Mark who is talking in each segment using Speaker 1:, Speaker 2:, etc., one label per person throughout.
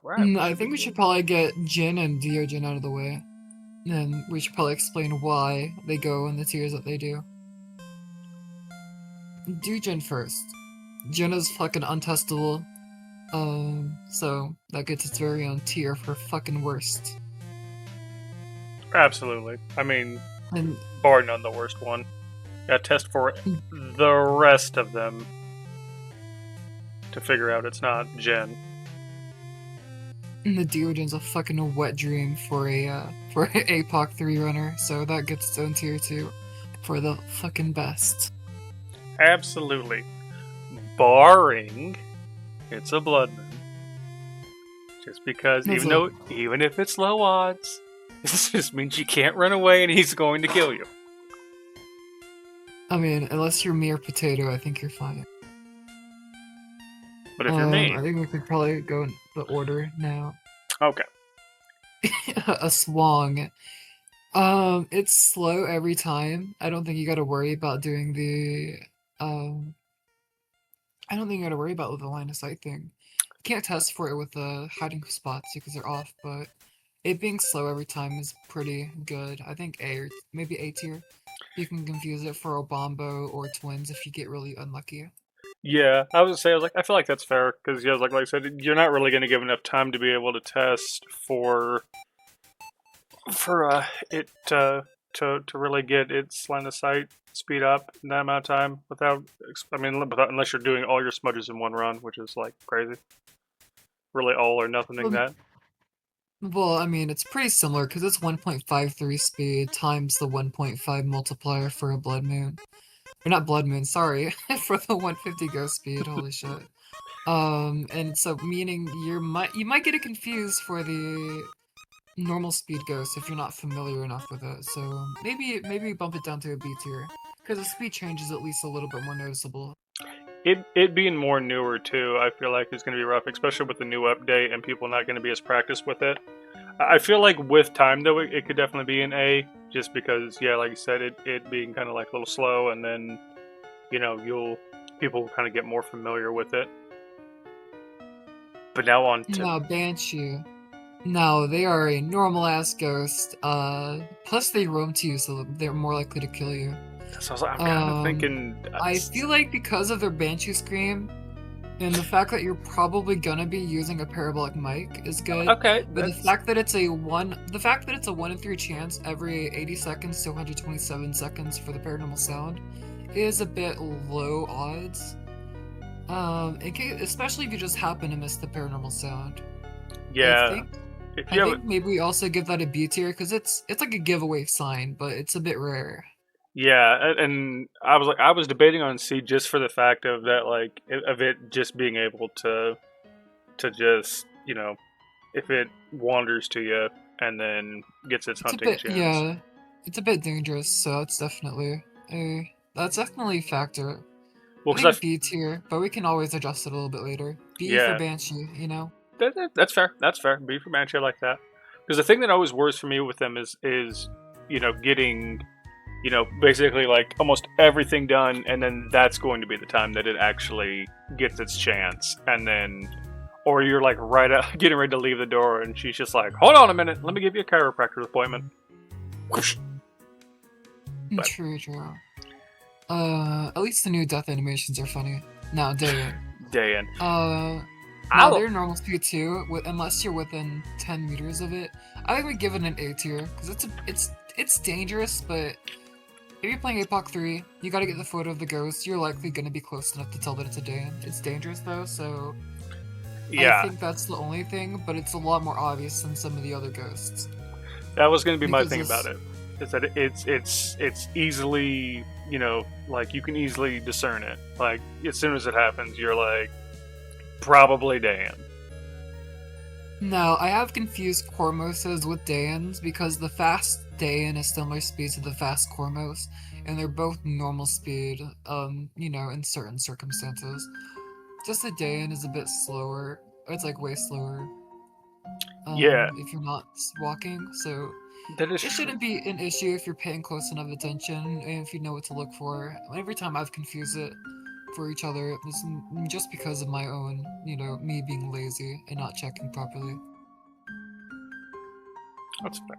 Speaker 1: Alright, what
Speaker 2: I
Speaker 1: should we
Speaker 2: think we
Speaker 1: do?
Speaker 2: should probably get Jin and Deogen out of the way. And we should probably explain why they go in the tiers that they do. Do Jin first. Jin is fucking untestable. So that gets its very own tier for fucking worst.
Speaker 1: Absolutely. I mean,
Speaker 2: And
Speaker 1: bar none the worst one. Gotta test for the rest of them to figure out it's not Jen.
Speaker 2: the Deogen's a fucking wet dream for a APOC 3 runner, so that gets its own tier too. For the fucking best.
Speaker 1: Absolutely. Barring it's a Bloodman. Just because,
Speaker 2: That's
Speaker 1: even if it's low odds, this just means you can't run away and he's going to kill you.
Speaker 2: I mean, unless you're mere potato, I think you're fine.
Speaker 1: But if you're me,
Speaker 2: I think we could probably go in the order now.
Speaker 1: okay.
Speaker 2: Aswang. It's slow every time. I don't think you gotta worry about doing the I don't think you gotta worry about the line of sight thing. You can't test for it with the hiding spots because they're off, but it being slow every time is pretty good. I think A or maybe A tier. You can confuse it for Obombo or twins if you get really unlucky.
Speaker 1: Yeah, I feel like that's fair because yeah, like I said, you're not really going to give enough time to be able to test for it to really get its line of sight speed up in that amount of time unless you're doing all your smudges in one run, which is like crazy. Really all or nothing
Speaker 2: Well,
Speaker 1: that.
Speaker 2: well, I mean, it's pretty similar because it's 1.53 speed times the 1.5 multiplier for a Blood Moon. Or not Blood Moon, sorry, for the 150 ghost speed. Holy shit. And so meaning you might get it confused for the normal speed ghost if you're not familiar enough with it. So maybe bump it down to a B tier because the speed change is at least a little bit more noticeable.
Speaker 1: It being more newer too, I feel like is going to be rough, especially with the new update and people not going to be as practiced with it. I feel like with time though, it could definitely be an A, just because yeah, like you said, it being kind of like a little slow, and then people will kind of get more familiar with it. But now on to
Speaker 2: Now Banshee. No, they are a normal ass ghost. Plus they roam too, so they're more likely to kill you.
Speaker 1: so I'm kind of thinking.
Speaker 2: I feel like because of their Banshee Scream, and the fact that you're probably gonna be using a parabolic mic is good.
Speaker 1: Okay,
Speaker 2: But the fact that it's a 1 in 3 chance every 80 seconds to 127 seconds for the paranormal sound is a bit low odds. Especially if you just happen to miss the paranormal sound.
Speaker 1: yeah. If
Speaker 2: I
Speaker 1: you have,
Speaker 2: think maybe we also give that a B tier because it's like a giveaway sign, but it's a bit rare.
Speaker 1: yeah, and I was debating on C just for the fact of that, like, of it just being able to just if it wanders to you and then gets its
Speaker 2: It's a
Speaker 1: hunting
Speaker 2: bit
Speaker 1: chance.
Speaker 2: yeah, it's a bit dangerous, so that's definitely a factor.
Speaker 1: Well,
Speaker 2: I think
Speaker 1: because
Speaker 2: B tier, but we can always adjust it a little bit later. B for
Speaker 1: yeah,
Speaker 2: Banshee, you know?
Speaker 1: that's fair. That's fair. Be for Mancha like that. Because the thing that always worries for me with them is getting basically like almost everything done, and then that's going to be the time that it actually gets its chance, and then or you're like right up, getting ready to leave the door, and she's just like, "Hold on a minute, let me give you a chiropractor appointment." Whoosh. But
Speaker 2: True, true. At least the new death animations are funny. Now, day
Speaker 1: day in,
Speaker 2: now
Speaker 1: I'll
Speaker 2: they're normal speed too, unless you're within 10 meters of it. I think we give it an A tier because it's dangerous, but if you're playing APOC 3, you gotta get the photo of the ghost. You're likely gonna be close enough to tell that it's a Dan. It's dangerous though, so I
Speaker 1: yeah,
Speaker 2: think that's the only thing, but it's a lot more obvious than some of the other ghosts.
Speaker 1: that was going to be my
Speaker 2: Because
Speaker 1: thing about
Speaker 2: this,
Speaker 1: it. Is that it's easily like you can easily discern it. Like as soon as it happens, you're like probably Dan.
Speaker 2: now I have confused Kormoses with Daeans because the fast Daean is similar speed to the fast Kormos, and they're both normal speed, in certain circumstances. Just the Daean is a bit slower. It's like way slower.
Speaker 1: Yeah,
Speaker 2: If you're not walking, so
Speaker 1: that is
Speaker 2: it
Speaker 1: true.
Speaker 2: shouldn't be an issue if you're paying close enough attention and if you know what to look for. Every time I've confused it, for each other. It was just because of my own, me being lazy and not checking properly.
Speaker 1: That's fair.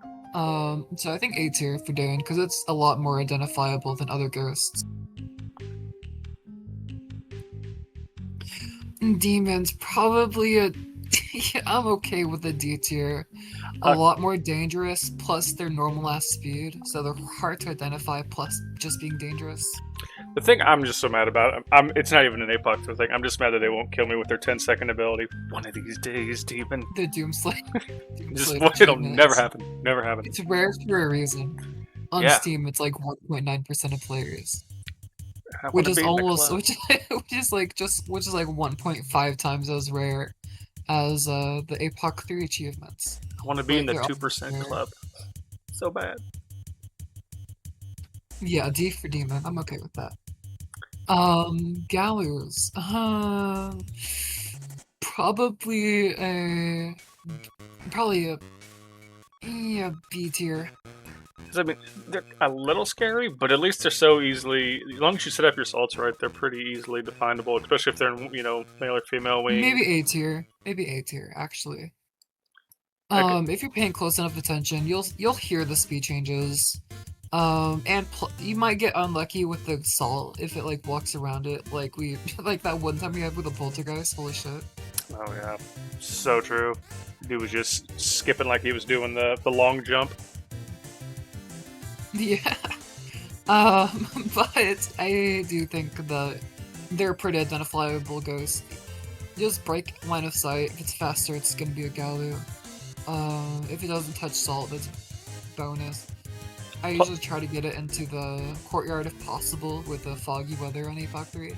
Speaker 2: So I think A tier for Darren, because it's a lot more identifiable than other ghosts. Demons, probably a... yeah, I'm okay with a D tier. A lot more dangerous, plus their normal ass speed, so they're hard to identify, plus just being dangerous.
Speaker 1: The thing I'm just so mad about, it's not even an APOC thing. I'm just mad that they won't kill me with their 10-second ability. One of these days, demon.
Speaker 2: The Doomslay.
Speaker 1: It'll never happen. Never happen.
Speaker 2: It's rare for a reason. On Steam, it's like 1.9% of players. Which is almost, which is like 1.5 times as rare as the APOC 3 achievements.
Speaker 1: I want to be in the 2% club. So bad.
Speaker 2: Yeah, D for Demon. I'm okay with that. Gallows. Probably a B tier.
Speaker 1: I mean, they're a little scary, but at least they're so easily. As long as you set up your salts right, they're pretty easily definable. Especially if they're male or female wing.
Speaker 2: Maybe A tier. Actually. If you're paying close enough attention, you'll hear the speed changes. And you might get unlucky with the salt if it like walks around it, like that one time we had with the poltergeist. Holy shit!
Speaker 1: Oh yeah, so true. Dude was just skipping like he was doing the long jump.
Speaker 2: Yeah. But I do think that they're pretty identifiable ghosts. Just break line of sight. If it's faster, it's gonna be a Galu. If it doesn't touch salt, that's bonus. I usually try to get it into the courtyard if possible with the foggy weather on APOC 3.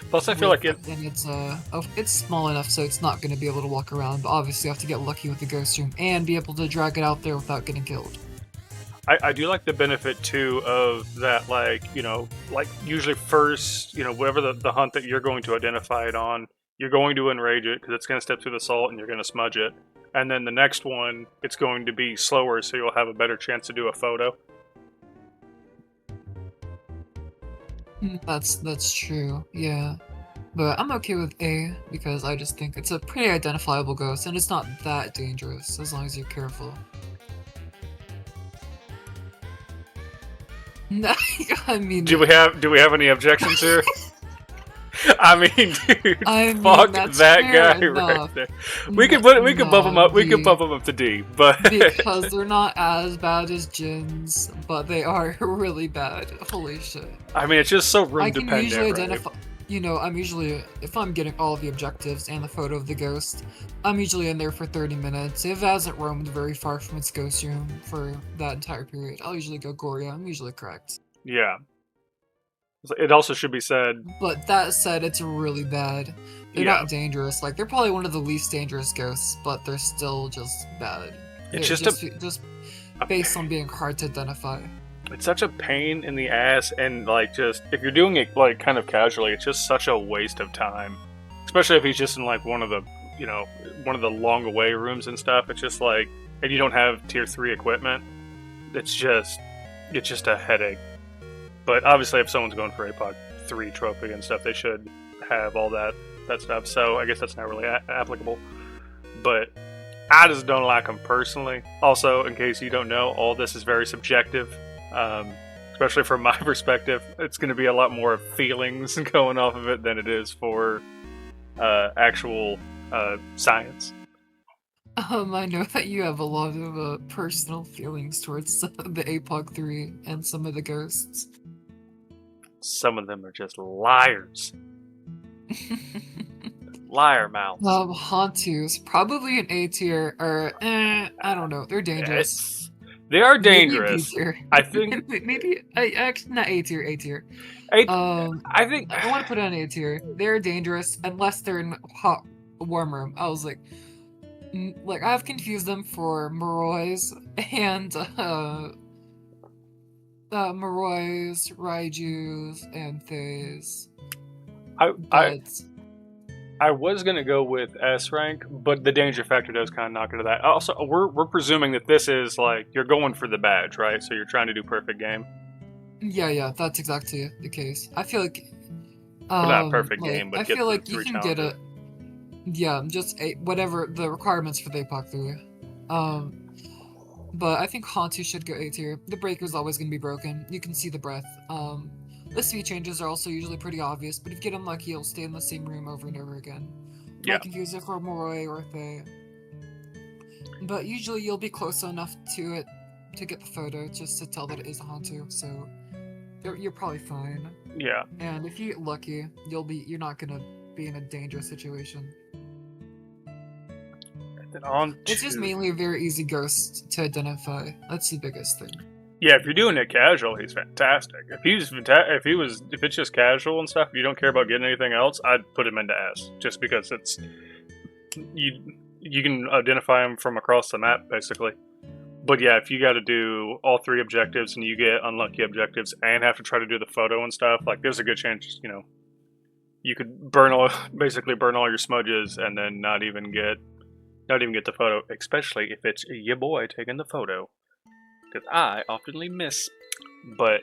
Speaker 1: Plus, I feel like
Speaker 2: it's small enough so it's not going to be able to walk around, but obviously you have to get lucky with the ghost room and be able to drag it out there without getting killed.
Speaker 1: I do like the benefit too of that, like usually first, whatever the hunt that you're going to identify it on, you're going to enrage it because it's going to step through the salt and you're going to smudge it. And then the next one, it's going to be slower, so you'll have a better chance to do a photo.
Speaker 2: That's true, yeah. But I'm okay with A, because I just think it's a pretty identifiable ghost, and it's not that dangerous, as long as you're careful. I mean...
Speaker 1: Do we have any objections here? I mean, dude, fuck that guy right there. We can bump him up. We can bump him up to D, but
Speaker 2: because they're not as bad as Jins, but they are really bad. Holy shit!
Speaker 1: I mean, it's just so room dependent.
Speaker 2: I can usually
Speaker 1: right?
Speaker 2: identify. I'm usually, if I'm getting all the objectives and the photo of the ghost, I'm usually in there for 30 minutes. If it hasn't roamed very far from its ghost room for that entire period, I'll usually go Goria. I'm usually correct.
Speaker 1: Yeah. It also should be said.
Speaker 2: But that said, it's really bad. They're not dangerous. Like, they're probably one of the least dangerous ghosts, but they're still just bad.
Speaker 1: It's
Speaker 2: just based on being hard to identify.
Speaker 1: It's such a pain in the ass, and like, just if you're doing it like kind of casually, it's just such a waste of time. Especially if he's just in like one of the long away rooms and stuff. It's just like, and you don't have tier 3 equipment. It's just a headache. But obviously, if someone's going for APOC 3 trophy and stuff, they should have all that stuff. So I guess that's not really applicable. But I just don't like them personally. Also, in case you don't know, all this is very subjective. Especially from my perspective, it's going to be a lot more feelings going off of it than it is for actual science.
Speaker 2: I know that you have a lot of personal feelings towards the APOC 3 and some of the ghosts.
Speaker 1: Some of them are just liars. Liar mouths.
Speaker 2: Hantus, probably an A tier, or I don't know. They're dangerous.
Speaker 1: They are dangerous. I think
Speaker 2: maybe actually not A tier. A tier.
Speaker 1: I think
Speaker 2: I want to put it on A tier. They're dangerous unless they're in warm room. I was like I've confused them for Morois and Morois, Raijus, and Thays.
Speaker 1: I was gonna go with S rank, but the danger factor does kind of knock into that. Also, we're presuming that this is like you're going for the badge, right? So you're trying to do perfect game.
Speaker 2: Yeah, that's exactly the case. I feel like
Speaker 1: Well, not a perfect
Speaker 2: Like
Speaker 1: game,
Speaker 2: I
Speaker 1: but get
Speaker 2: feel
Speaker 1: the
Speaker 2: like you
Speaker 1: 3
Speaker 2: can get
Speaker 1: challenges.
Speaker 2: it. Yeah, just whatever the requirements for the APOC 3. Um, but I think Hantu should go A tier. The breaker's always gonna be broken. You can see the breath. The speed changes are also usually pretty obvious, but if you get unlucky, you'll stay in the same room over and over again.
Speaker 1: Yeah,
Speaker 2: Might confuse it for Moroi or Thay. But usually you'll be close enough to it to get the photo just to tell that it is a Hantu, so you're probably fine.
Speaker 1: yeah.
Speaker 2: And if you get lucky, you're not gonna be in a dangerous situation.
Speaker 1: And then on
Speaker 2: It's just
Speaker 1: to
Speaker 2: mainly a very easy ghost to identify. That's the biggest thing.
Speaker 1: yeah. If you're doing it casual, he's fantastic. If it's just casual and stuff, you don't care about getting anything else, I'd put him into S just because it's you can identify him from across the map basically. But yeah, if you got to do all 3 objectives and you get unlucky objectives and have to try to do the photo and stuff, like there's a good chance you could basically burn all your smudges and then not even get the photo, especially if it's your boy taking the photo. Because I oftenly miss. But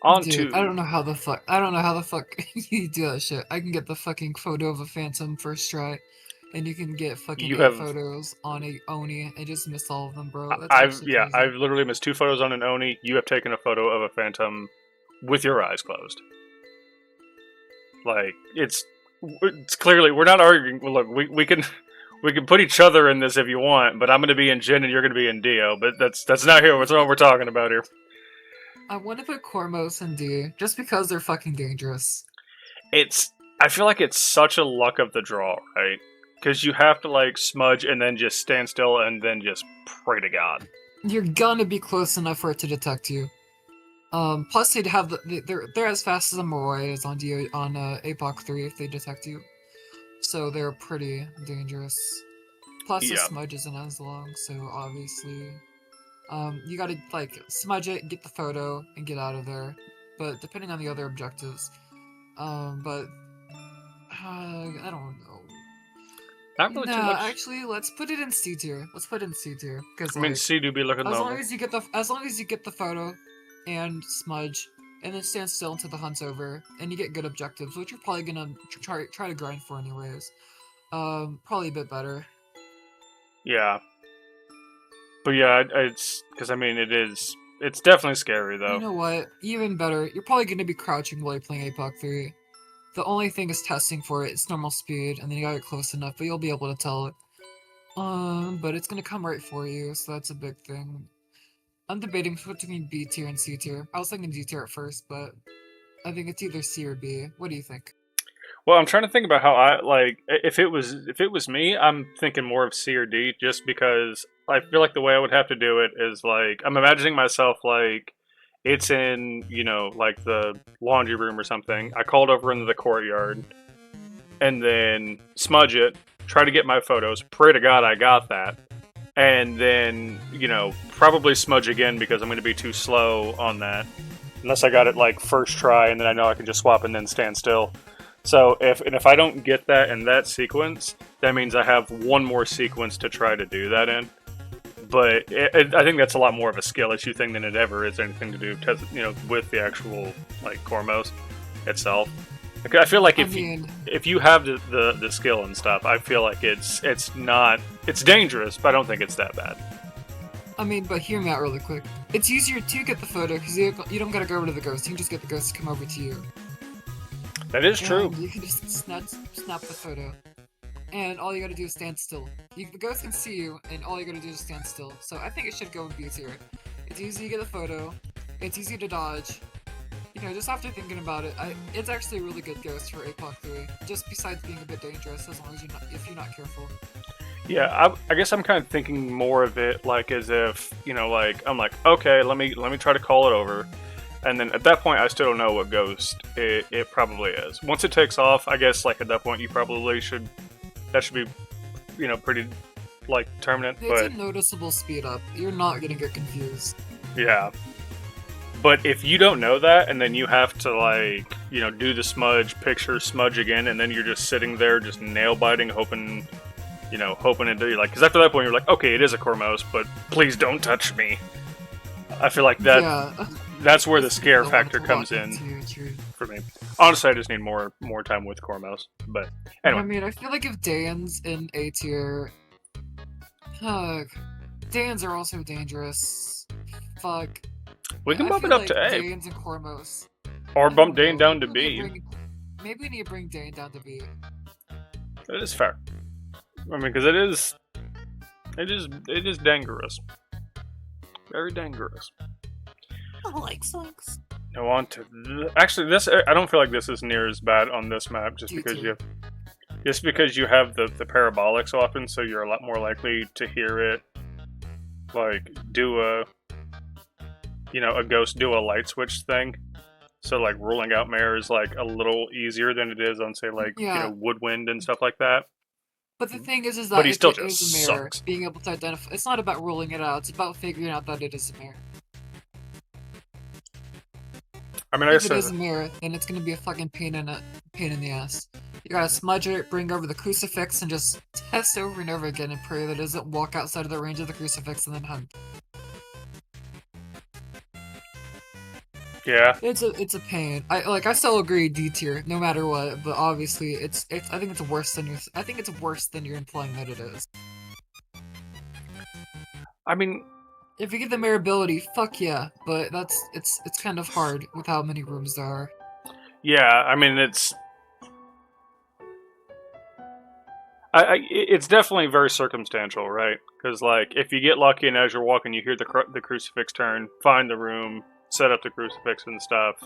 Speaker 1: on
Speaker 2: Dude, I
Speaker 1: to
Speaker 2: don't know how the fuck. I don't know how the fuck you do that shit. I can get the fucking photo of a phantom first try, and you can get fucking
Speaker 1: you
Speaker 2: 8
Speaker 1: have
Speaker 2: photos on a Oni and just miss all of them, bro. That's
Speaker 1: I've
Speaker 2: actually
Speaker 1: yeah
Speaker 2: crazy.
Speaker 1: I've literally missed 2 photos on an Oni. You have taken a photo of a phantom with your eyes closed. Like it's clearly we're not arguing. Look, we can we can put each other in this if you want, but I'm going to be in Jin and you're going to be in Dio. But that's not here. That's not what we're talking about here.
Speaker 2: I want to put Kormos and D just because they're fucking dangerous.
Speaker 1: It's I feel like it's such a luck of the draw, right? Because you have to like smudge and then just stand still and then just pray to God.
Speaker 2: You're gonna be close enough for it to detect you. Plus they'd have they're as fast as a Moroi is on APOC 3 if they detect you. So they're pretty dangerous. Plus the
Speaker 1: Yeah,
Speaker 2: smudge isn't as long, so obviously you gotta like smudge it, get the photo, and get out of there. But depending on the other objectives, but I don't know.
Speaker 1: not really too
Speaker 2: Nah,
Speaker 1: much.
Speaker 2: actually, let's put it in C tier. Let's put it in C tier because
Speaker 1: I mean,
Speaker 2: like
Speaker 1: C do be looking noble.
Speaker 2: as long as you get the photo and smudge and then stand still until the hunt's over and you get good objectives, which you're probably gonna try to grind for anyways. Probably a bit better.
Speaker 1: Yeah, but yeah, it's because I mean it's definitely scary
Speaker 2: You
Speaker 1: though.
Speaker 2: know what? Even better, you're probably gonna be crouching while you're playing APOC 3. The only thing is testing for it. It's normal speed, and then you gotta get close enough, but you'll be able to tell it. But it's gonna come right for you, so that's a big thing. I'm debating between B tier and C tier. I was thinking D tier at first, but I think it's either C or B. What do you think?
Speaker 1: Well, I'm trying to think about how I like if it was me, I'm thinking more of C or D just because I feel like the way I would have to do it is like I'm imagining myself like it's in, like the laundry room or something. I called over into the courtyard and then smudge it, try to get my photos, pray to God I got that. And then, probably smudge again because I'm going to be too slow on that. Unless I got it like first try and then I know I can just swap and then stand still. So if I don't get that in that sequence, that means I have one more sequence to try to do that in. But I think that's a lot more of a skill issue thing than it ever is anything to do, with the actual like Kormos itself. Like, I feel like
Speaker 2: I mean,
Speaker 1: if you have the skill and stuff, I feel like it's dangerous, but I don't think it's that bad.
Speaker 2: but hear me out really quick. It's easier to get the photo because you don't gotta go over to the ghost. You can just get the ghost to come over to you.
Speaker 1: That is true.
Speaker 2: And you can just snap the photo. And all you gotta do is stand still. The ghost can see you, and all you gotta do is stand still. So I think it should go in B tier. It's easy to get a photo. It's easy to dodge. Just after thinking about it, it's actually a really good ghost for APOC 3. Just besides being a bit dangerous, as long as if you're not careful.
Speaker 1: Yeah, I guess I'm kind of thinking more of it like as if like I'm like okay, let me try to call it over. And then at that point, I still don't know what ghost it probably is. Once it takes off, I guess like at that point, you probably should. That should be, pretty like permanent.
Speaker 2: It's
Speaker 1: But
Speaker 2: a noticeable speed up. You're not gonna get confused.
Speaker 1: yeah. But if you don't know that, and then you have to like do the smudge picture, smudge again, and then you're just sitting there, just nail biting, hoping it do like. Because after that point, you're like, okay, it is a Kormos, but please don't touch me. I feel like that.
Speaker 2: Yeah.
Speaker 1: that's where the
Speaker 2: Just
Speaker 1: scare
Speaker 2: I wanted
Speaker 1: factor
Speaker 2: to
Speaker 1: comes
Speaker 2: lock
Speaker 1: in
Speaker 2: into your.
Speaker 1: for me. Honestly, I just need more time with Kormos. But anyway,
Speaker 2: I mean, I feel like if Dan's in A tier, fuck, Dans are also dangerous. Fuck.
Speaker 1: we can
Speaker 2: I
Speaker 1: bump it
Speaker 2: feel
Speaker 1: up to
Speaker 2: like
Speaker 1: A
Speaker 2: Dans and Kormos.
Speaker 1: or
Speaker 2: I
Speaker 1: bump
Speaker 2: don't
Speaker 1: Dane
Speaker 2: know.
Speaker 1: down to B.
Speaker 2: Maybe we need to bring Dane down to B.
Speaker 1: It is fair. I mean, because it is dangerous, very dangerous.
Speaker 2: I like songs.
Speaker 1: Now on to actually this. I don't feel like this is near as bad on this map, just because you have the parabolic so often, so you're a lot more likely to hear it. Like do a ghost do a light switch thing. So like ruling out Mare is like a little easier than it is on say like woodwind and stuff like that.
Speaker 2: But the thing is
Speaker 1: But
Speaker 2: that
Speaker 1: he
Speaker 2: if
Speaker 1: still
Speaker 2: it is
Speaker 1: just
Speaker 2: a mirror,
Speaker 1: sucks.
Speaker 2: being able to identify, it's not about ruling it out. It's about figuring out that it is a mirror.
Speaker 1: I mean, I
Speaker 2: If
Speaker 1: guess
Speaker 2: it is a mirror, then it's gonna be a fucking pain in the ass. You gotta smudge it, bring over the crucifix, and just test over and over again and pray that it doesn't walk outside of the range of the crucifix and then hunt.
Speaker 1: yeah.
Speaker 2: It's a pain. I still agree D tier, no matter what, but obviously I think it's worse than you're implying that it is.
Speaker 1: I mean,
Speaker 2: If you get the mirror ability, fuck yeah, but it's kind of hard with how many rooms there are.
Speaker 1: yeah. I mean, it's definitely very circumstantial, right? Because like if you get lucky and as you're walking, you hear the crucifix turn, find the room, set up the crucifix and stuff.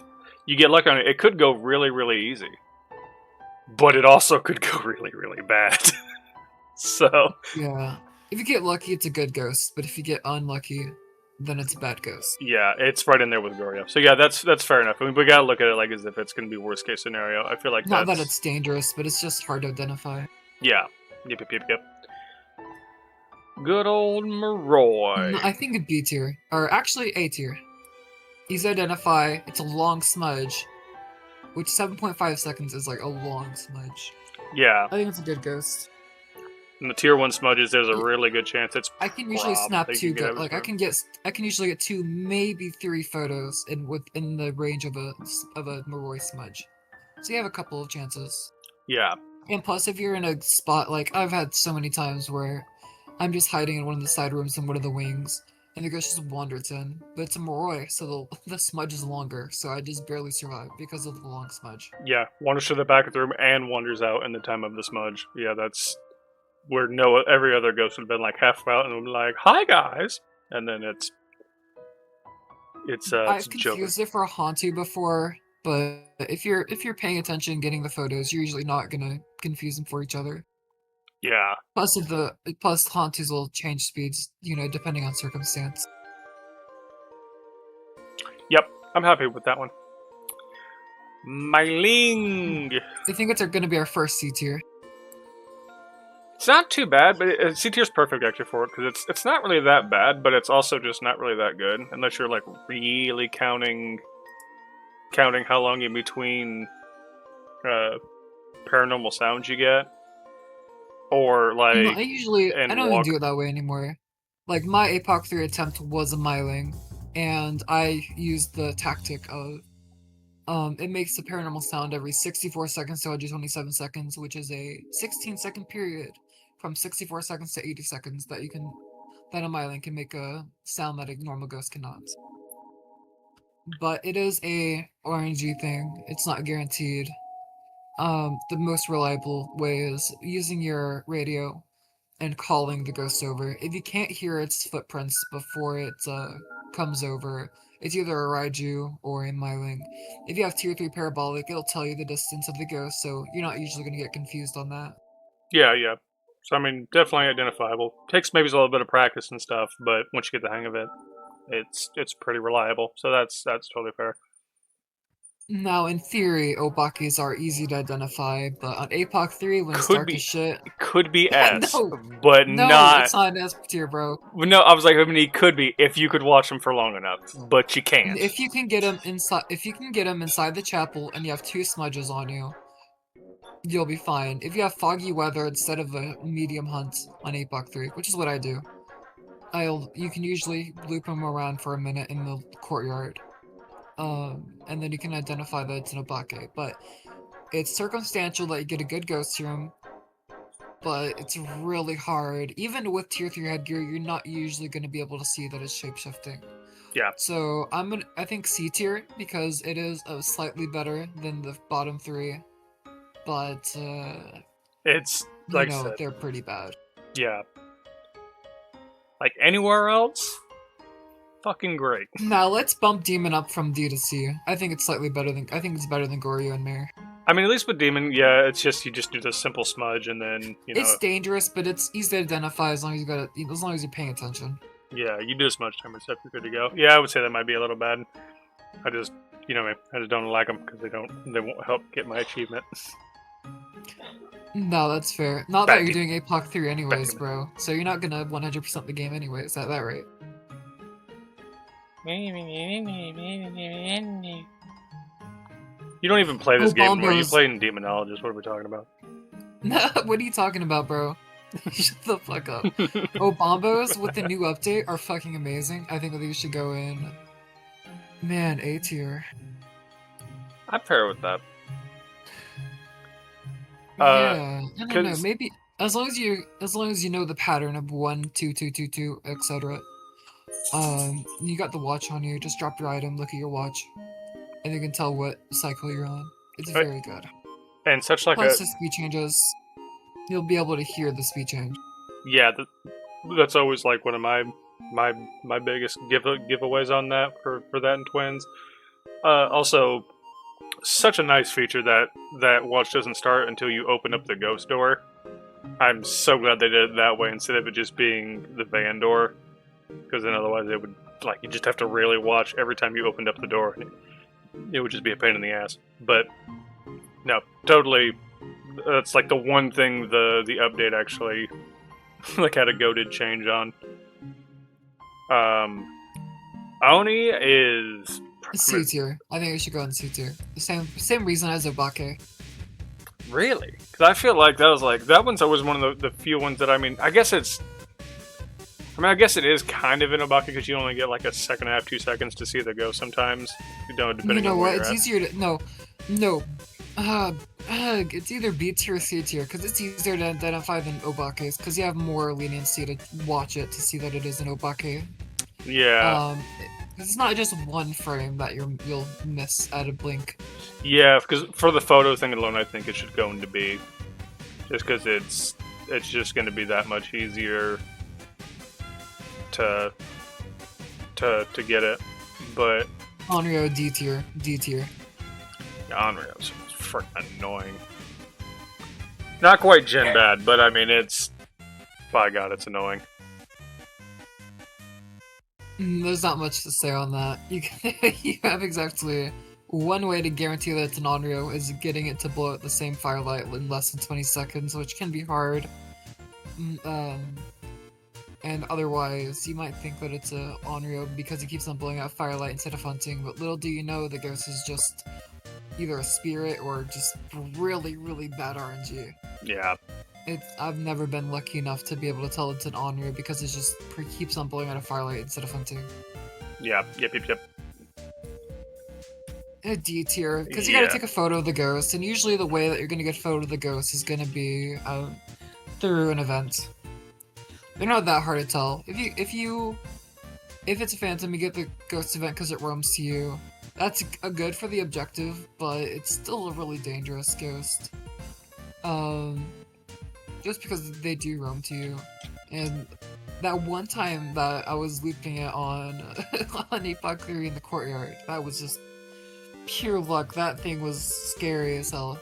Speaker 1: You get lucky on it. It could go really, really easy, but it also could go really, really bad. So
Speaker 2: Yeah. If you get lucky, it's a good ghost, but if you get unlucky, then it's a bad ghost.
Speaker 1: yeah, it's right in there with Goria. So yeah, that's fair enough. I mean, we gotta look at it like as if it's gonna be worst case scenario. I feel like
Speaker 2: Not that
Speaker 1: that's
Speaker 2: it's dangerous, but it's just hard to identify.
Speaker 1: yeah. Yep. Good old Moroi.
Speaker 2: I think a B tier, or actually A tier. Easy to identify, it's a long smudge, which 7.5 seconds is like a long smudge.
Speaker 1: Yeah.
Speaker 2: I think it's a good ghost.
Speaker 1: In the tier 1 smudges, there's a really good chance it's
Speaker 2: I can usually snap
Speaker 1: probably
Speaker 2: two.
Speaker 1: gonna get
Speaker 2: Like I can usually get 2, maybe 3 photos within the range of a Moroi smudge. So you have a couple of chances.
Speaker 1: Yeah.
Speaker 2: And plus, if you're in a spot like I've had so many times where I'm just hiding in one of the side rooms in one of the wings, and the ghost just wanders in. But it's a Moroi, so the smudge is longer, so I just barely survive because of the long smudge.
Speaker 1: Yeah. Wanders to the back of the room and wanders out in the time of the smudge. Yeah, that's where every other ghost would have been like half out and would be like, "Hi guys," and then it's
Speaker 2: I've
Speaker 1: Joker.
Speaker 2: confused it for a Hantu before, but if you're paying attention, getting the photos, you're usually not gonna confuse them for each other.
Speaker 1: Yeah.
Speaker 2: Plus, Hantus will change speeds, depending on circumstance.
Speaker 1: Yep. I'm happy with that one. Myling.
Speaker 2: I think it's going to be our first C tier.
Speaker 1: It's not too bad, but C tier's perfect actually for it because it's not really that bad, but it's also just not really that good unless you're like really counting how long in between paranormal sounds you get, or like
Speaker 2: No, I don't even do it that way anymore. Like my APOC 3 attempt was a myling, and I used the tactic of it makes a paranormal sound every 64 seconds to 127 seconds, which is a 16-second period from 64 seconds to 80 seconds that a myling can make a sound that a normal ghost cannot. But it is a RNG thing. It's not guaranteed. The most reliable way is using your radio and calling the ghost over. If you can't hear its footprints before it comes over, it's either a Raiju or a Myling. If you have tier 3 parabolic, it'll tell you the distance of the ghost, so you're not usually going to get confused on that.
Speaker 1: Yeah. So I mean, definitely identifiable. Takes maybe a little bit of practice and stuff, but once you get the hang of it, it's pretty reliable. So that's totally fair.
Speaker 2: Now, in theory, Obakis are easy to identify, but on APOC 3, when it's dark as shit...
Speaker 1: Could be S,
Speaker 2: no,
Speaker 1: but
Speaker 2: no, it's not an S tier, bro.
Speaker 1: No, I was like, I mean, he could be if you could watch him for long enough, but you can't.
Speaker 2: If you can get him inside the chapel and you have 2 smudges on you, you'll be fine. If you have foggy weather instead of a medium hunt on 8-Buck 3, which is what I do, you can usually loop him around for a minute in the courtyard. and then you can identify that it's an Obake. But it's circumstantial that you get a good ghost room, but it's really hard. Even with tier 3 headgear, you're not usually going to be able to see that it's shapeshifting.
Speaker 1: Yeah.
Speaker 2: So I think C tier because it is slightly better than the bottom 3, but
Speaker 1: It's
Speaker 2: you
Speaker 1: like I
Speaker 2: know
Speaker 1: said,
Speaker 2: they're pretty bad.
Speaker 1: yeah. Like anywhere else, fucking great.
Speaker 2: Now let's bump Demon up from D to C. I think it's slightly better than Goryo and Mare.
Speaker 1: I mean, at least with Demon, yeah, it's just you just do the simple smudge and then
Speaker 2: It's dangerous, but it's easy to identify as long as you're paying attention.
Speaker 1: yeah, you do a smudge time and stuff, you're good to go. Yeah, I would say that might be a little bad. I just I just don't like them because they won't help get my achievement.
Speaker 2: No, that's fair. Not
Speaker 1: Bad
Speaker 2: that you're
Speaker 1: demon.
Speaker 2: doing APOC 3 anyways,
Speaker 1: demon.
Speaker 2: bro. So you're not gonna 100% the game anyway. Is that right?
Speaker 1: You don't even play this
Speaker 2: Oh,
Speaker 1: game anymore. You
Speaker 2: Bombos.
Speaker 1: play in Demonologist. What are we talking about?
Speaker 2: What are you talking about, bro? Shut the fuck up. Oh, Bombos with the new update are fucking amazing. I think that these should go in. Man, A tier.
Speaker 1: I'm fair with that.
Speaker 2: Yeah, I don't know.
Speaker 1: 'Cause-
Speaker 2: Maybe as long as you know the pattern of 1, 2, 2, 2, 2, etc. You got the watch on you. Just drop your item, look at your watch, and you can tell what cycle you're on. It's
Speaker 1: Right.
Speaker 2: very good.
Speaker 1: And such like
Speaker 2: Plus, the speed changes. You'll be able to hear the speed change.
Speaker 1: yeah, that's always like one of my biggest giveaways on that for that in Twins. Also, such a nice feature that watch doesn't start until you open up the ghost door. I'm so glad they did it that way instead of it just being the van door, because then otherwise it would you just have to really watch every time you opened up the door. It would just be a pain in the ass. But no, totally. That's like the one thing the update actually had a goated change on. Oni is
Speaker 2: C tier. I think we should go in C tier. The same reason as Obake.
Speaker 1: really, because I feel like that one's always one of the few ones that I guess it's. I guess it is kind of an Obake because you only get like a second and a half, 2 seconds to see the ghost sometimes. Depending
Speaker 2: You know
Speaker 1: on where
Speaker 2: what?
Speaker 1: you're
Speaker 2: It's
Speaker 1: at.
Speaker 2: easier to no. It's either B tier or C tier because it's easier to identify than Obake's because you have more leniency to watch it to see that it is an Obake.
Speaker 1: Yeah.
Speaker 2: It's not just one frame that you'll miss at a blink.
Speaker 1: Yeah, because for the photo thing alone, I think it should go into B, just because it's just going to be that much easier to get it. But
Speaker 2: Onryo D tier, D tier.
Speaker 1: Onryo's freaking annoying. Not quite gen bad, but it's by God, it's annoying.
Speaker 2: There's not much to say on that. You have exactly one way to guarantee that it's an Onryo is getting it to blow out the same firelight in less than 20 seconds, which can be hard. And otherwise, you might think that it's a Onryo because it keeps on blowing out firelight instead of hunting, but little do you know the ghost is just either a spirit or just really, really bad RNG.
Speaker 1: Yeah.
Speaker 2: I've never been lucky enough to be able to tell it's an Onryo because it just keeps on blowing out a firelight instead of hunting.
Speaker 1: Yeah. Yep.
Speaker 2: A D tier, because you gotta take a photo of the ghost, and usually the way that you're gonna get a photo of the ghost is gonna be through an event. They're not that hard to tell. If it's a phantom, you get the ghost event because it roams to you. That's good for the objective, but it's still a really dangerous ghost. Just because they do roam to you. And that one time that I was looping it on APOC 3 in the courtyard, that was just pure luck. That thing was scary as hell.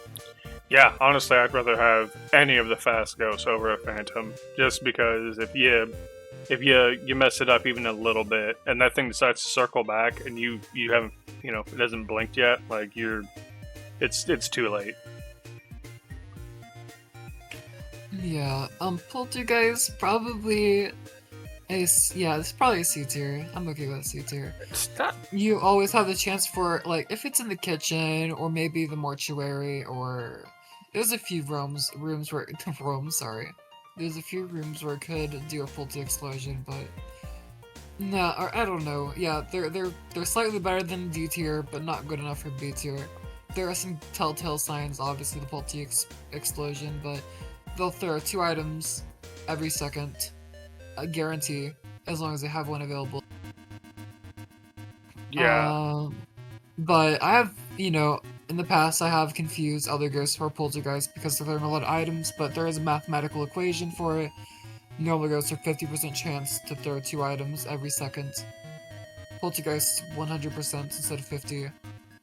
Speaker 1: Yeah, honestly, I'd rather have any of the fast ghosts over a phantom, just because if you mess it up even a little bit, and that thing decides to circle back, and you haven't, it hasn't blinked yet, it's too late.
Speaker 2: Yeah, Poltergeist probably it's probably a C tier. I'm okay with a C tier. You always have the chance for if it's in the kitchen or maybe the mortuary or there's a few rooms where There's a few rooms where it could do a full explosion, but No, or I don't know. Yeah, they're slightly better than D tier, but not good enough for B tier. There are some telltale signs, obviously the explosion, but they'll throw 2 items every second, a guarantee, as long as they have one available.
Speaker 1: Yeah,
Speaker 2: Um, but I have, in the past I have confused other ghosts for poltergeists because they're throwing a lot of items, but there is a mathematical equation for it. Normal ghosts are 50% chance to throw 2 items every second. Poltergeists 100% instead of 50.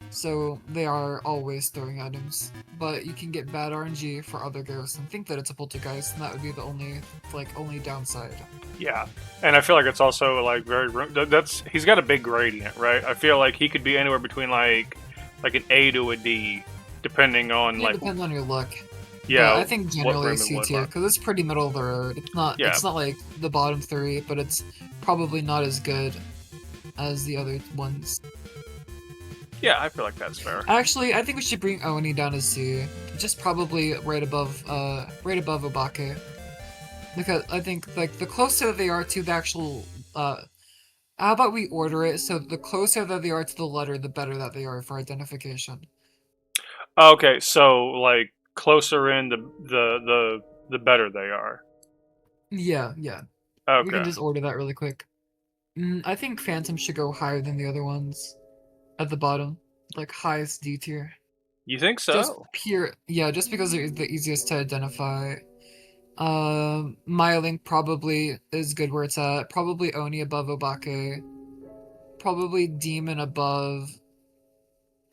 Speaker 2: So they are always throwing items. But you can get bad RNG for other ghosts and think that it's a poltergeist, and that would be the only downside.
Speaker 1: yeah, and I feel like it's also like that's he's got a big gradient, right? I feel like he could be anywhere between like an A to a D, depending on
Speaker 2: Yeah, it
Speaker 1: like
Speaker 2: depends on your luck. But
Speaker 1: yeah
Speaker 2: I think
Speaker 1: what
Speaker 2: generally
Speaker 1: room and
Speaker 2: C
Speaker 1: what
Speaker 2: tier,
Speaker 1: luck.
Speaker 2: because it's pretty middle of the road.
Speaker 1: Yeah,
Speaker 2: It's not like the bottom 3, but it's probably not as good as the other ones.
Speaker 1: yeah, I feel like that's fair.
Speaker 2: Actually, I think we should bring Oni down as C. Just probably right above Obake. Because I think like the closer they are to the actual how about we order it so the closer that they are to the letter, the better that they are for identification.
Speaker 1: Okay, so like closer in the better they are.
Speaker 2: Yeah, yeah. We can
Speaker 1: Okay,
Speaker 2: just order that really quick. I think Phantom should go higher than the other ones at the bottom, like highest D tier.
Speaker 1: you think
Speaker 2: Just
Speaker 1: so?
Speaker 2: pure, yeah, just because they're the easiest to identify. Myling probably is good where it's at. Probably Oni above Obake. Probably Demon above.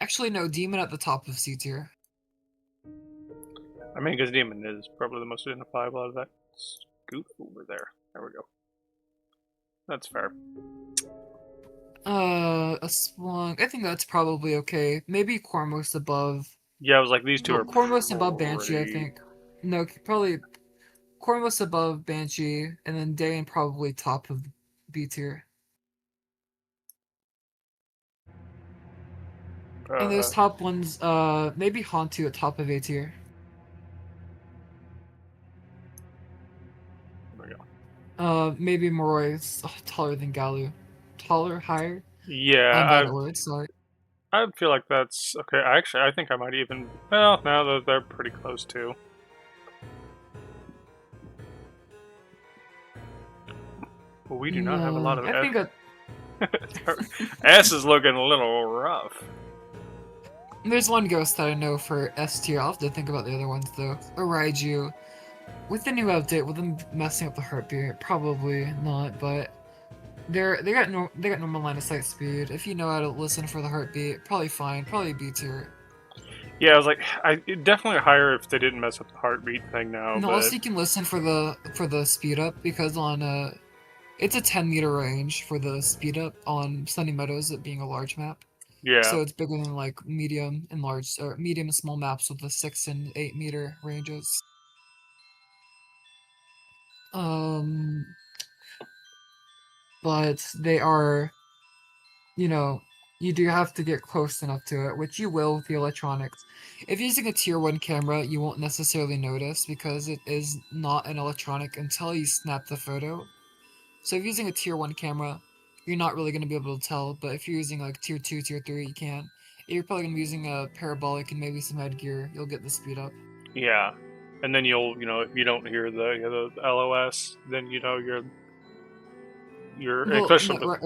Speaker 2: Actually, no, Demon at the top of C tier.
Speaker 1: I mean, because demon is probably the most identifiable out of that scoop over there. There we go. That's fair.
Speaker 2: Aswang. I think that's probably okay. Maybe Kormos above.
Speaker 1: Yeah, I was like these two
Speaker 2: Well,
Speaker 1: are
Speaker 2: Kormos above Banshee, I
Speaker 1: pretty.
Speaker 2: think. No, probably Kormos above Banshee, and then Dayan probably top of B tier. And those
Speaker 1: Uh,
Speaker 2: top ones, maybe Hantu at top of A tier.
Speaker 1: there we go.
Speaker 2: Maybe Moroi taller than Galu. Taller, higher? I'm
Speaker 1: Yeah,
Speaker 2: bad at words, sorry.
Speaker 1: I feel like that's okay. Actually, I think I might even. Well, no, they're pretty close too. But we do not have a lot
Speaker 2: No,
Speaker 1: of
Speaker 2: I think that
Speaker 1: S is looking a little rough.
Speaker 2: there's one ghost that I know for S tier. I'll have to think about the other ones though. Araiju. With the new update, with them messing up the heartbeat, probably not, but they got normal line of sight speed. If you know how to listen for the heartbeat, probably fine. Probably B tier.
Speaker 1: Yeah, I was like, I definitely higher if they didn't mess up the heartbeat thing now,
Speaker 2: No,
Speaker 1: but
Speaker 2: also you can listen for the speed up because on it's a 10-meter range for the speed up on Sunny Meadows, it being a large map.
Speaker 1: yeah,
Speaker 2: So it's bigger than like medium and large or medium and small maps with the 6 and 8 meter ranges. Um, but they are, you know, you do have to get close enough to it, which you will with the electronics. If you're using a tier 1 camera, you won't necessarily notice because it is not an electronic until you snap the photo. So if you're using a tier 1 camera, you're not really going to be able to tell, but if you're using like tier 2, tier 3, you can. If you're probably going to be using a parabolic and maybe some headgear, you'll get the speed up.
Speaker 1: yeah. And then you'll, if you don't hear the LOS, then you're
Speaker 2: Well, no,
Speaker 1: especially with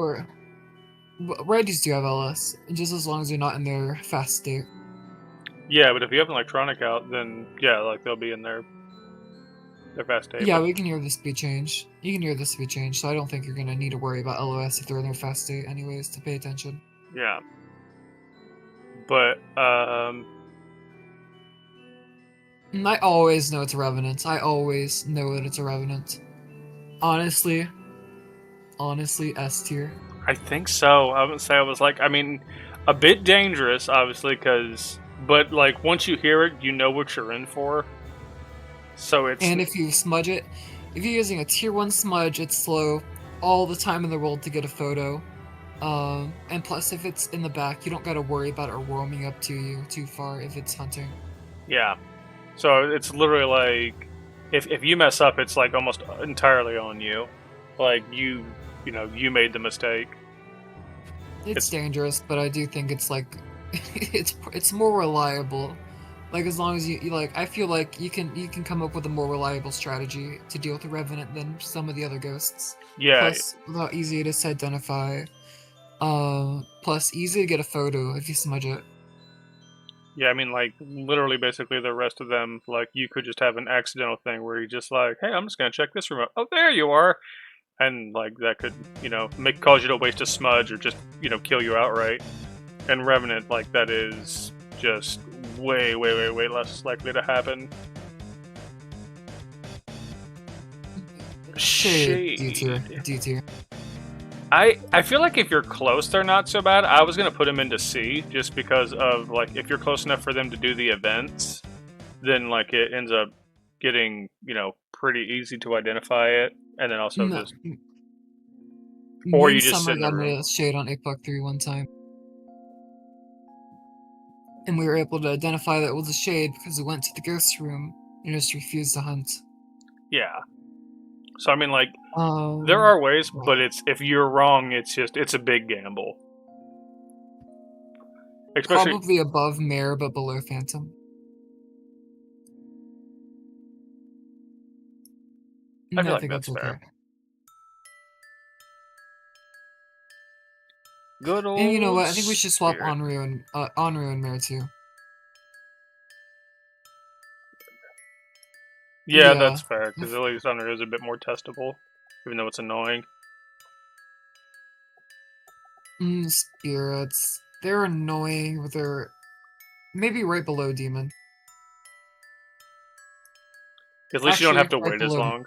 Speaker 2: Regis do have LS, just as long as you're not in their fast state.
Speaker 1: yeah, but if you have an electronic out, then yeah, like they'll be in their fast state.
Speaker 2: Yeah,
Speaker 1: But
Speaker 2: we can hear the speed change. You can hear the speed change, so I don't think you're gonna need to worry about LOS if they're in their fast state anyways to pay attention.
Speaker 1: yeah, but
Speaker 2: And I always know it's a Revenant. I always know that it's a Revenant. Honestly, S tier.
Speaker 1: I think so. I would say I was like, I mean, a bit dangerous, obviously, but like once you hear it, you know what you're in for. So it's
Speaker 2: And if you smudge it, if you're using a tier 1 smudge, it's slow all the time in the world to get a photo. And plus, if it's in the back, you don't gotta worry about it roaming up to you too far if it's hunting.
Speaker 1: yeah. So it's literally like if you mess up, it's like almost entirely on you. Like you made the mistake.
Speaker 2: It's dangerous, but I do think it's like it's more reliable. Like as long as you like, I feel like you can come up with a more reliable strategy to deal with the Revenant than some of the other ghosts.
Speaker 1: Yeah,
Speaker 2: Plus, how easy it is to identify. Plus easy to get a photo if you smudge it.
Speaker 1: yeah. I mean, like literally, basically, the rest of them, like you could just have an accidental thing where you just like, hey, I'm just gonna check this room out. Oh, there you are, and like that could, make cause you to waste a smudge or just, kill you outright. And Revenant, like that is just way, way, way, way less likely to happen.
Speaker 2: Shade D
Speaker 1: Shade.
Speaker 2: tier.
Speaker 1: I feel like if you're close, they're not so bad. I was gonna put them into C just because of like if you're close enough for them to do the events, then like it ends up getting pretty easy to identify it, and then also
Speaker 2: No,
Speaker 1: just
Speaker 2: me
Speaker 1: or
Speaker 2: and
Speaker 1: you just sit
Speaker 2: Summer
Speaker 1: in the
Speaker 2: got
Speaker 1: room.
Speaker 2: a shade on 8.3 one time, and we were able to identify that it was a shade because we went to the ghost room and just refused to hunt.
Speaker 1: Yeah. So I mean, like there
Speaker 2: Um,
Speaker 1: are ways, but it's if you're wrong, it's a big gamble. Especially,
Speaker 2: Probably above Mare, but below Phantom.
Speaker 1: I
Speaker 2: And
Speaker 1: feel
Speaker 2: I
Speaker 1: like
Speaker 2: think
Speaker 1: that's
Speaker 2: that's okay.
Speaker 1: fair. Good
Speaker 2: And you know
Speaker 1: old
Speaker 2: what? I think we should swap
Speaker 1: spirit.
Speaker 2: Onru and Mare too.
Speaker 1: Yeah,
Speaker 2: Yeah.
Speaker 1: that's fair because at least Thunder is a bit more testable, even though it's annoying.
Speaker 2: Spirits. They're annoying, but they're maybe right below Demon.
Speaker 1: At least you don't
Speaker 2: Actually,
Speaker 1: have to
Speaker 2: right
Speaker 1: wait as
Speaker 2: below.
Speaker 1: long.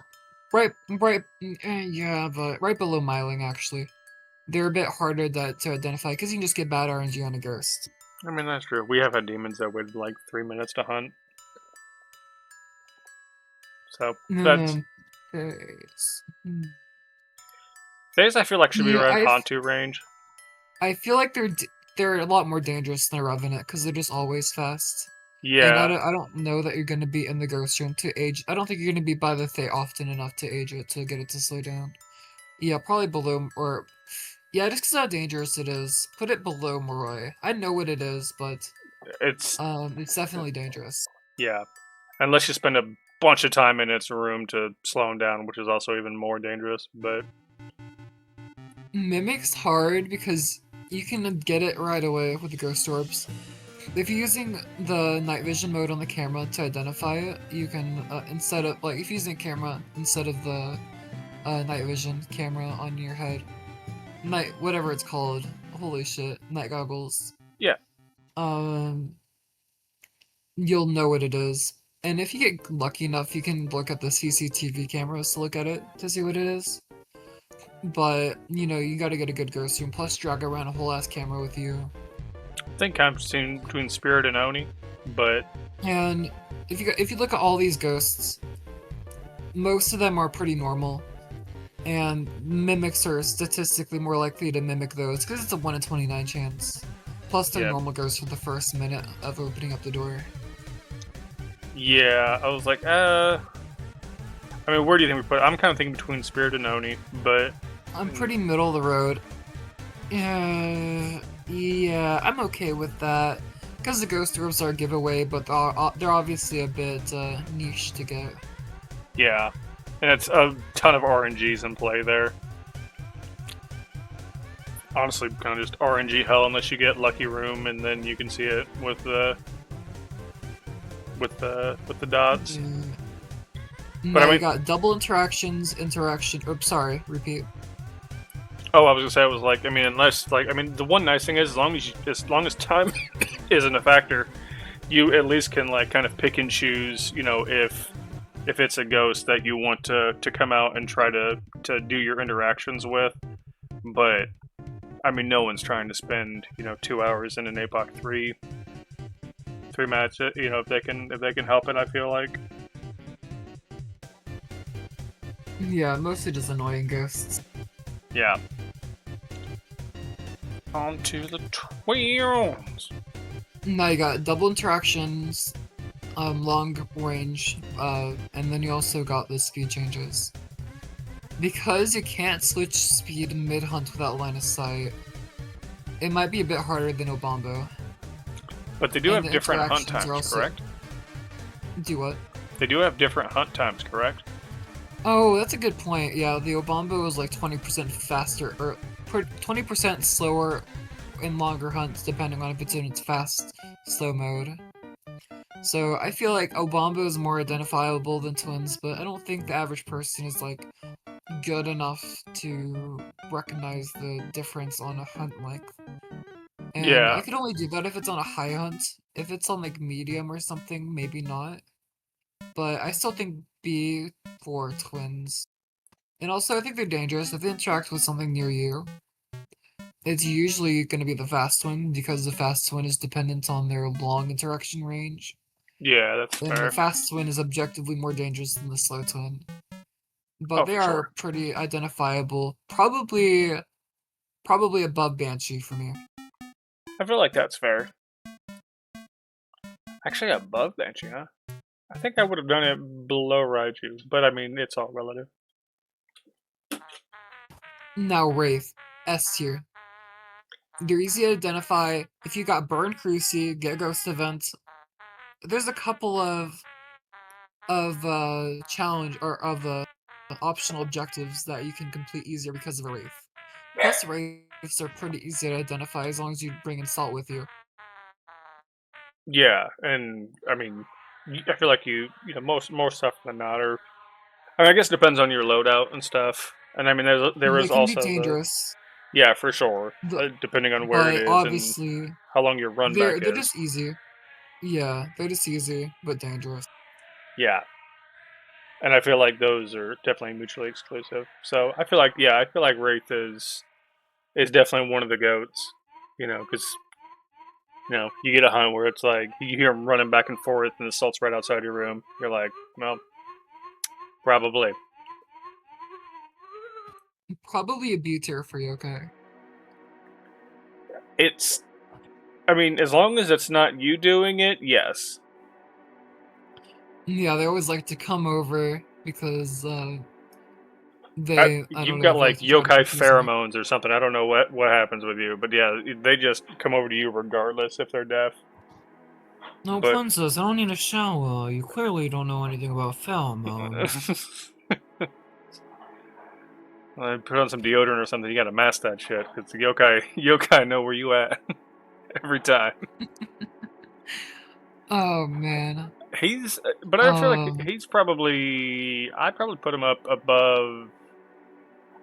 Speaker 2: Yeah, but right below Myling, actually. They're a bit harder to identify because you can just get bad RNG on a ghost.
Speaker 1: I mean, that's true. We have had demons that waited like 3 minutes to hunt. So that's
Speaker 2: Days.
Speaker 1: days. I feel like should be
Speaker 2: Yeah,
Speaker 1: around Hantu range.
Speaker 2: I feel like they're a lot more dangerous than a Revenant because they're just always fast. And
Speaker 1: Yeah,
Speaker 2: I don't know that you're gonna be in the ghost room to age. I don't think you're gonna be by the Thay often enough to age it to get it to slow down. Yeah, probably below or yeah, just because how dangerous it is. Put it below Moroi. I know what it is, but
Speaker 1: it's
Speaker 2: it's definitely dangerous.
Speaker 1: yeah. Unless you spend a bunch of time in its room to slow him down, which is also even more dangerous. But
Speaker 2: Mimic's hard because you can get it right away with the ghost orbs. If you're using the night vision mode on the camera to identify it, you can instead of like if you're using a camera instead of the night vision camera on your head, night whatever it's called. Holy shit, night goggles.
Speaker 1: yeah,
Speaker 2: Um, you'll know what it is. And if you get lucky enough, you can look at the CCTV cameras to look at it to see what it is. But you gotta get a good ghost room. Plus, drag around a whole ass camera with you.
Speaker 1: I think kind of between Spirit and Oni, but
Speaker 2: And if you look at all these ghosts, most of them are pretty normal. And mimics are statistically more likely to mimic those because it's a 1 in 29 chance. Plus, they're
Speaker 1: yeah,
Speaker 2: normal ghosts for the first minute of opening up the door.
Speaker 1: yeah. I was like, I mean, where do you think we put it? I'm kind of thinking between Spirit and Oni, but
Speaker 2: I'm pretty middle of the road. Yeah, I'm okay with that. Because the ghost orbs are a giveaway, but they're obviously a bit niche to get.
Speaker 1: yeah. And it's a ton of RNGs in play there. Honestly, kind of just RNG hell unless you get Lucky Room, and then you can see it with the dots.
Speaker 2: Now
Speaker 1: I mean,
Speaker 2: you got double interactions, oops, sorry, repeat.
Speaker 1: oh, I was gonna say it was like, I mean, unless like, I mean, the one nice thing is as long as time isn't a factor, you at least can like kind of pick and choose, if it's a ghost that you want to come out and try to do your interactions with. But I mean, no one's trying to spend 2 hours in an APOC three match. If they can help it, I feel like.
Speaker 2: Yeah, mostly just annoying ghosts.
Speaker 1: Yeah. On to the twins.
Speaker 2: Now you got double interactions, long range, and then you also got the speed changes. Because you can't switch speed mid-hunt without line of sight, it might be a bit harder than Obambo.
Speaker 1: But they do
Speaker 2: And
Speaker 1: have
Speaker 2: the
Speaker 1: different hunt
Speaker 2: interactions are
Speaker 1: times,
Speaker 2: also...
Speaker 1: correct?
Speaker 2: Do what?
Speaker 1: They do have different hunt times, correct?
Speaker 2: Oh, that's a good point. Yeah, the Obambo is like 20% faster, or 20% slower in longer hunts, depending on if it's in its fast, slow mode. So I feel like Obambo is more identifiable than Twins, but I don't think the average person is like good enough to recognize the difference on a hunt length. And I
Speaker 1: Yeah,
Speaker 2: could only do that if it's on a high hunt. If it's on like medium or something, maybe not. But I still think B for Twins. And also, I think they're dangerous. If they interact with something near you, it's usually going to be the fast one because the fast one is dependent on their long interaction range.
Speaker 1: yeah, that's
Speaker 2: And the
Speaker 1: fair.
Speaker 2: fast twin is objectively more dangerous than the slow twin.
Speaker 1: Oh,
Speaker 2: But they
Speaker 1: for
Speaker 2: are
Speaker 1: sure.
Speaker 2: pretty identifiable. Probably above Banshee for me.
Speaker 1: I feel like that's fair. Actually, above Banshee, huh? I think I would have done it below Raiju, but I mean, it's all relative.
Speaker 2: Now Wraith, S tier. They're easy to identify. If you got Burn Cruci, get Ghost Event. There's a couple of challenge or of optional objectives that you can complete easier because of a Wraith. Plus, Wraiths are pretty easy to identify as long as you bring Insult with you.
Speaker 1: Yeah, and I mean, I feel like you know, most more stuff than not, or I mean, I guess it depends on your loadout and stuff. And I mean, there
Speaker 2: They
Speaker 1: is
Speaker 2: can be
Speaker 1: also the
Speaker 2: dangerous,
Speaker 1: yeah, for sure,
Speaker 2: the,
Speaker 1: depending on where it
Speaker 2: but
Speaker 1: is and
Speaker 2: obviously
Speaker 1: how long your run back
Speaker 2: they're
Speaker 1: is.
Speaker 2: just easy. Yeah, they're just easy but dangerous.
Speaker 1: Yeah, and I feel like those are definitely mutually exclusive. So I feel like yeah, I feel like Wraith is definitely one of the goats. You know, because you know you get a hunt where it's like you hear them running back and forth, and the assault's right outside your room. You're like, well, probably.
Speaker 2: Probably a B tier for Yokai.
Speaker 1: It's. I mean, as long as it's not you doing it, yes.
Speaker 2: Yeah, they always like to come over because I don't
Speaker 1: You've
Speaker 2: know,
Speaker 1: got
Speaker 2: they
Speaker 1: like
Speaker 2: like to try to
Speaker 1: yokai
Speaker 2: confuse me.
Speaker 1: pheromones or something. I don't know what happens with you, but yeah, they just come over to you regardless if they're deaf.
Speaker 2: No,
Speaker 1: But
Speaker 2: princess, I don't need a shower. You clearly don't know anything about pheromones.
Speaker 1: put on some deodorant or something. You got to mask that shit because the yokai know where you at every time.
Speaker 2: Oh man.
Speaker 1: But I feel like
Speaker 2: Um,
Speaker 1: he's probably. I'd probably put him up above.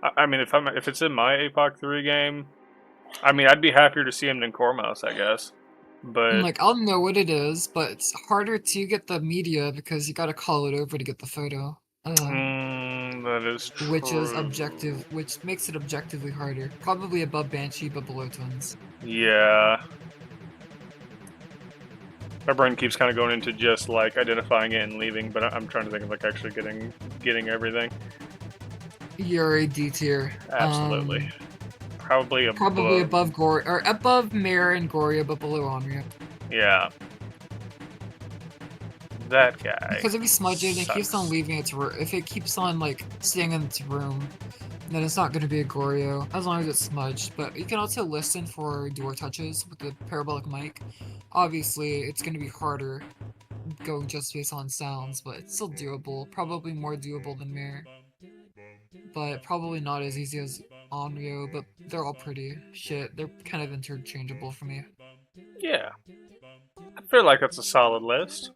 Speaker 1: I mean, if it's in my APOC 3 game, I mean, I'd be happier to see him than Kormos, I guess. But
Speaker 2: like I'll know what it is, but it's harder to get the media because you gotta call it over to get the photo.
Speaker 1: that is
Speaker 2: Which is
Speaker 1: true.
Speaker 2: objective, which makes it objectively harder. Probably above Banshee, but below Twins.
Speaker 1: Yeah, my brain keeps kind of going into just like identifying it and leaving, but I'm trying to think of like actually getting everything.
Speaker 2: You're a D tier.
Speaker 1: Absolutely, probably
Speaker 2: Probably
Speaker 1: above.
Speaker 2: above Gore or above Mare and Goria, but below Onryo.
Speaker 1: Yeah, that guy
Speaker 2: Because if you smudge it and it keeps on
Speaker 1: sucks.
Speaker 2: leaving its room, if it keeps on like staying in its room, then it's not going to be a Goryo as long as it's smudged. But you can also listen for door touches with the parabolic mic. Obviously, it's going to be harder going just based on sounds, but it's still doable. Probably more doable than Mirror, but probably not as easy as Onryo. But they're all pretty shit. They're kind of interchangeable for me.
Speaker 1: Yeah, I feel like that's a solid list.